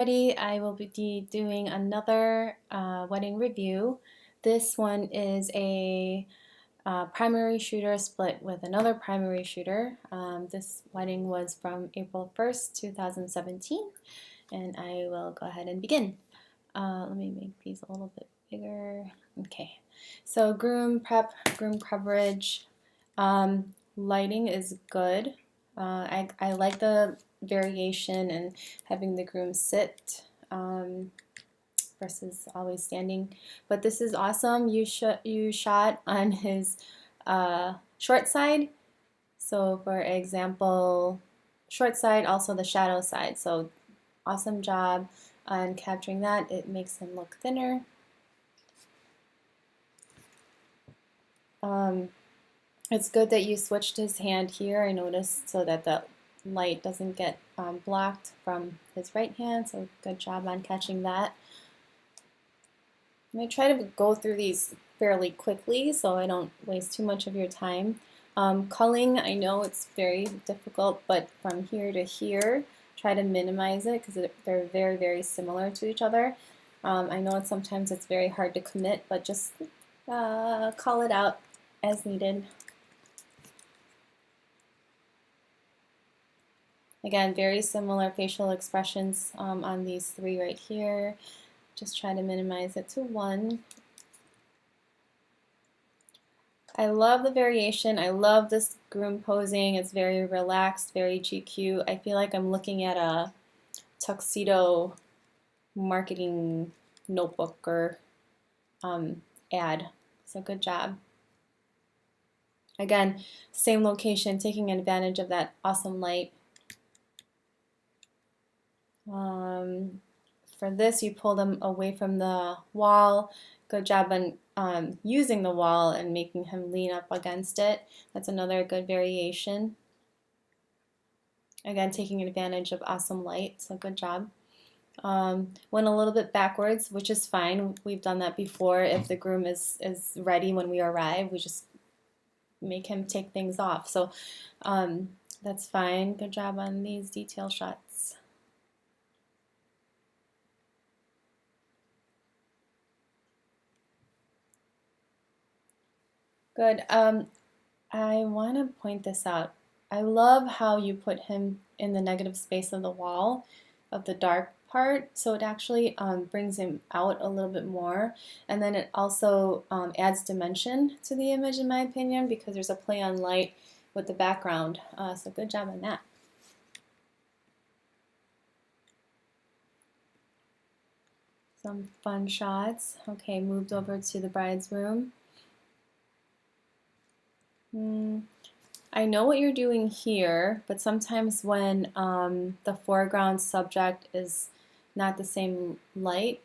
I will be doing another wedding review. This one is a primary shooter split with another primary shooter. This wedding was from April 1st, 2017, and I will go ahead and begin. Let me make these a little bit bigger. Okay, so groom prep, groom coverage. Lighting is good. I like the variation and having the groom sit versus always standing. But this is awesome. You shot on his short side. So for example, short side, also the shadow side. So awesome job on capturing that. It makes him look thinner. It's good that you switched his hand here, I noticed, so that the light doesn't get blocked from his right hand, so good job on catching that. I'm going to try to go through these fairly quickly so I don't waste too much of your time. Culling, I know it's very difficult, but from here to here, try to minimize it because they're very, very similar to each other. I know sometimes it's very hard to commit, but just call it out as needed. Again, very similar facial expressions on these three right here. Just try to minimize it to 1. I love the variation. I love this groom posing. It's very relaxed, very GQ. I feel like I'm looking at a tuxedo marketing notebook or ad. So good job. Again, same location, taking advantage of that awesome light. For this, you pull them away from the wall. Good job on using the wall and making him lean up against it. That's another good variation. Again, taking advantage of awesome light, so good job. Went a little bit backwards, which is fine. We've done that before. If the groom is ready when we arrive, we just make him take things off. So that's fine. Good job on these detail shots. Good. I want to point this out. I love how you put him in the negative space of the wall, of the dark part, so it actually brings him out a little bit more, and then it also adds dimension to the image, in my opinion, because there's a play on light with the background. So good job on that. Some fun shots. Okay, moved over to the bride's room. I know what you're doing here, but sometimes when the foreground subject is not the same light,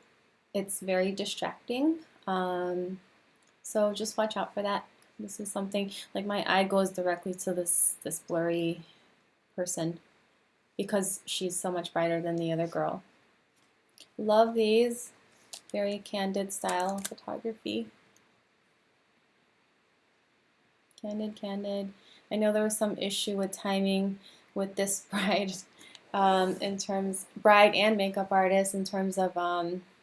it's very distracting. So just watch out for that. This is something, like my eye goes directly to this blurry person because she's so much brighter than the other girl. Love these. Very candid style photography. Candid, candid. I know there was some issue with timing with this bride, bride and makeup artist in terms of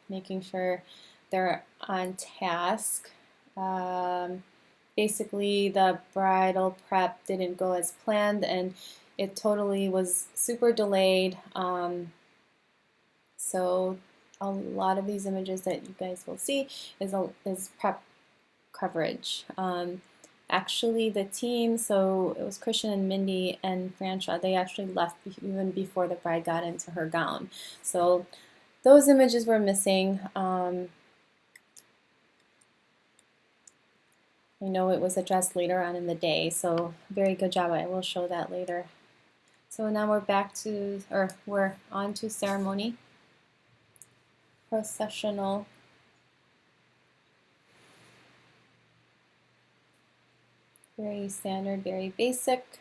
making sure they're on task. Basically, the bridal prep didn't go as planned, and it totally was super delayed. So a lot of these images that you guys will see is prep coverage. Actually, the team, so it was Christian and Mindy and Francia, they actually left even before the bride got into her gown. So those images were missing. I know it was addressed later on in the day, so very good job. I will show that later. So now we're on to ceremony. Processional. Very standard, very basic.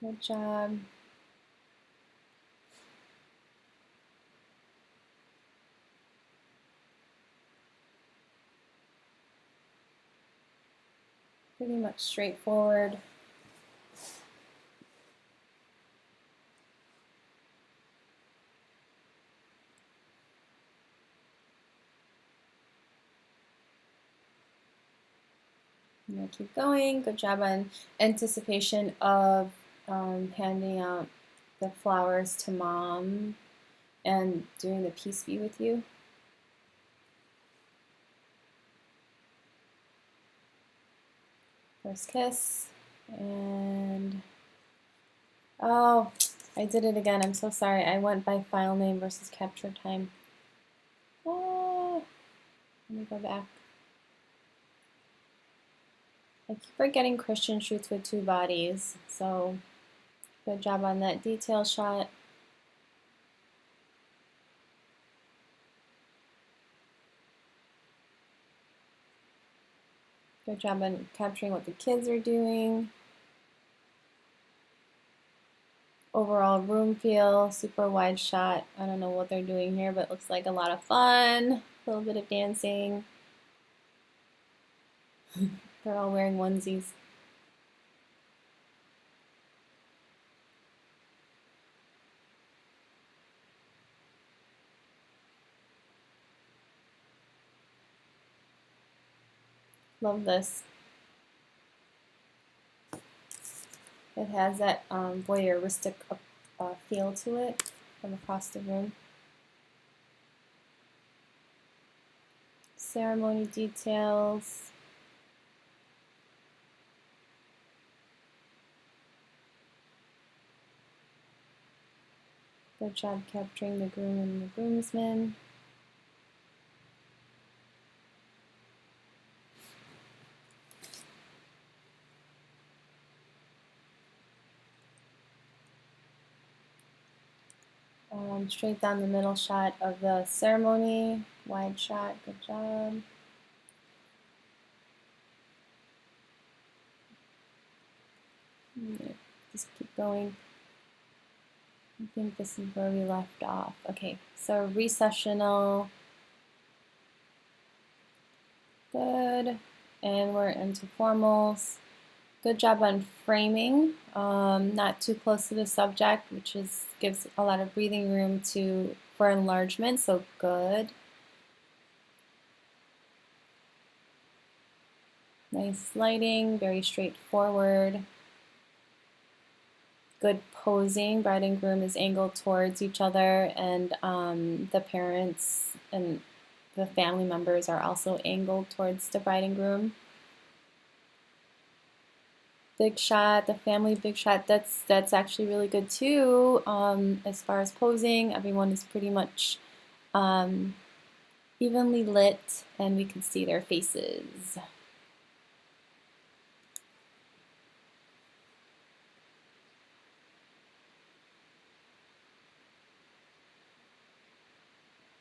Good job. Pretty much straightforward. I'm gonna keep going. Good job on anticipation of handing out the flowers to mom and doing the peace be with you. First kiss, and oh, I did it again. I'm so sorry. I went by file name versus capture time. Oh, let me go back. I keep forgetting Christian shoots with two bodies, so good job on that detail shot. Good job on capturing what the kids are doing. Overall room feel, super wide shot. I don't know what they're doing here, but it looks like a lot of fun. A little bit of dancing. They're all wearing onesies. Love this. It has that voyeuristic feel to it from across the room. Ceremony details. Good job capturing the groom and the groomsmen. Straight down the middle shot of the ceremony. Wide shot, good job. Just keep going. I think this is where we left off. Okay, so recessional. Good. And we're into formals. Good job on framing. Not too close to the subject, which gives a lot of breathing room for enlargement, so good. Nice lighting, very straightforward. Good posing. Bride and groom is angled towards each other, and the parents and the family members are also angled towards the bride and groom. Big shot, the family big shot, that's actually really good too. As far as posing, everyone is pretty much evenly lit, and we can see their faces.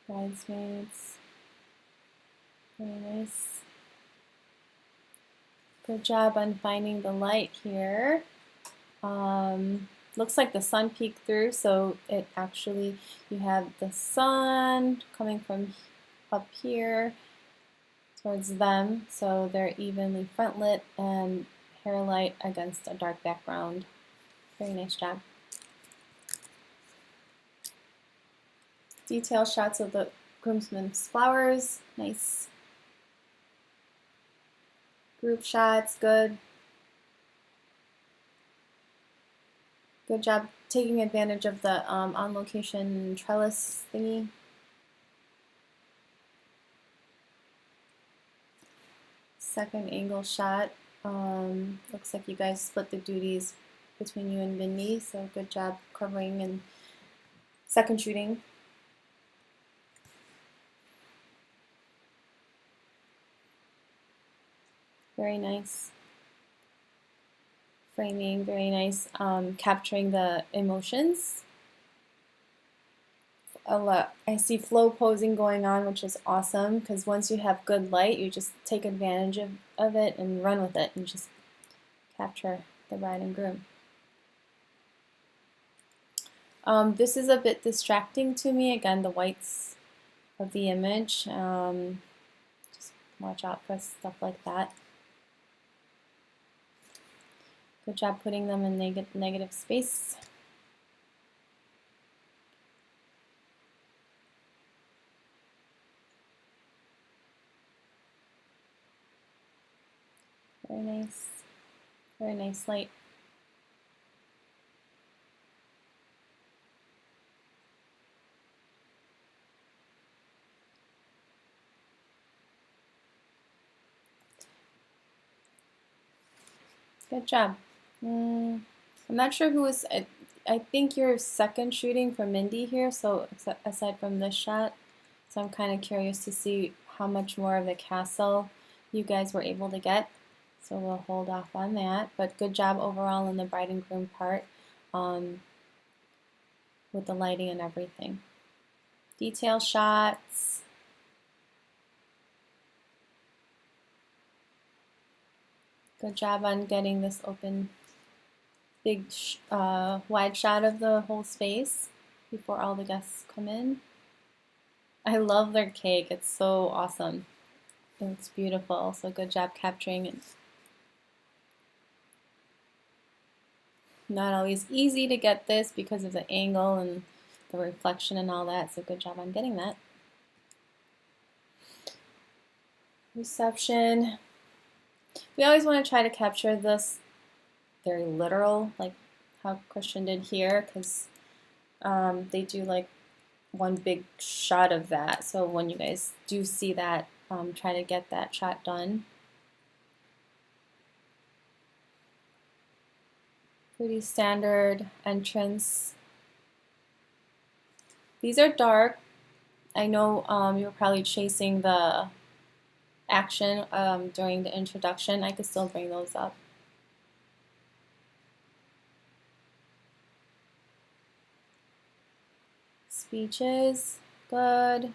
Bridesmaids, very nice. Good job on finding the light here. Looks like the sun peeked through, so it actually, you have the sun coming from up here towards them, so they're evenly front lit and hair light against a dark background. Very nice job. Detail shots of the groomsmen's flowers, nice. Group shots, good. Good job taking advantage of the on-location trellis thingy. Second angle shot. Looks like you guys split the duties between you and Vinny, so good job covering and second shooting. Very nice. Framing, very nice. Capturing the emotions. I see flow posing going on, which is awesome, because once you have good light, you just take advantage of it and run with it and just capture the bride and groom. This is a bit distracting to me. Again, the whites of the image. Just watch out for stuff like that. Good job putting them in negative space. very nice light. Good job. I'm not sure who was, I think you're second shooting for Mindy here, so aside from this shot. So I'm kind of curious to see how much more of the castle you guys were able to get. So we'll hold off on that. But good job overall in the bride and groom part with the lighting and everything. Detail shots. Good job on getting this open, big, wide shot of the whole space before all the guests come in. I love their cake. It's so awesome. It's beautiful. So good job capturing it. Not always easy to get this because of the angle and the reflection and all that. So good job on getting that. Reception. We always want to try to capture this very literal, like how Christian did here, because they do like one big shot of that. So when you guys do see that, try to get that shot done. Pretty standard entrance. These are dark. I know you're probably chasing the action during the introduction. I could still bring those up. Speeches, good.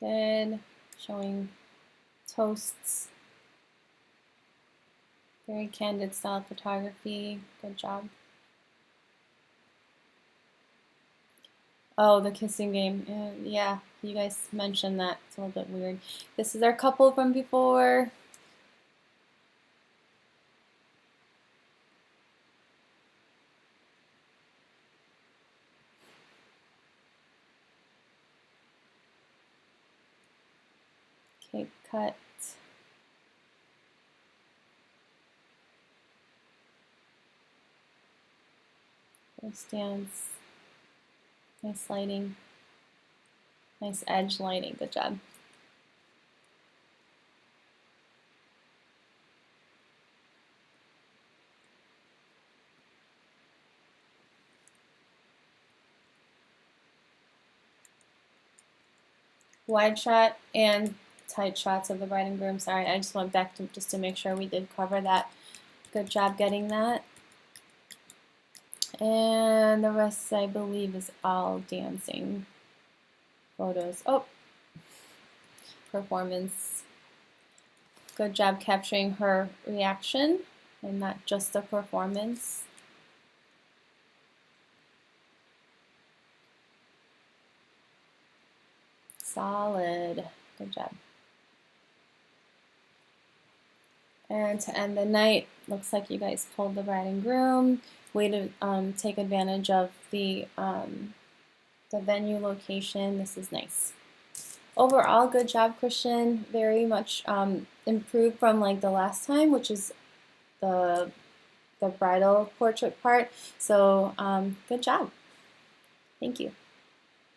Good. Showing toasts. Very candid style photography. Good job. Oh, the kissing game. Yeah, you guys mentioned that. It's a little bit weird. This is our couple from before. Cake cut. First dance. Nice lighting. Nice edge lighting. Good job. Wide shot and tight shots of the bride and groom. Sorry, I just went back to just to make sure we did cover that. Good job getting that. And the rest, I believe, is all dancing photos. Oh, performance. Good job capturing her reaction and not just the performance. Solid. Good job. And to end the night, looks like you guys pulled the bride and groom. Way to take advantage of the venue location. This is nice. Overall, good job, Christian. Very much improved from like the last time, which is the bridal portrait part. So good job. Thank you.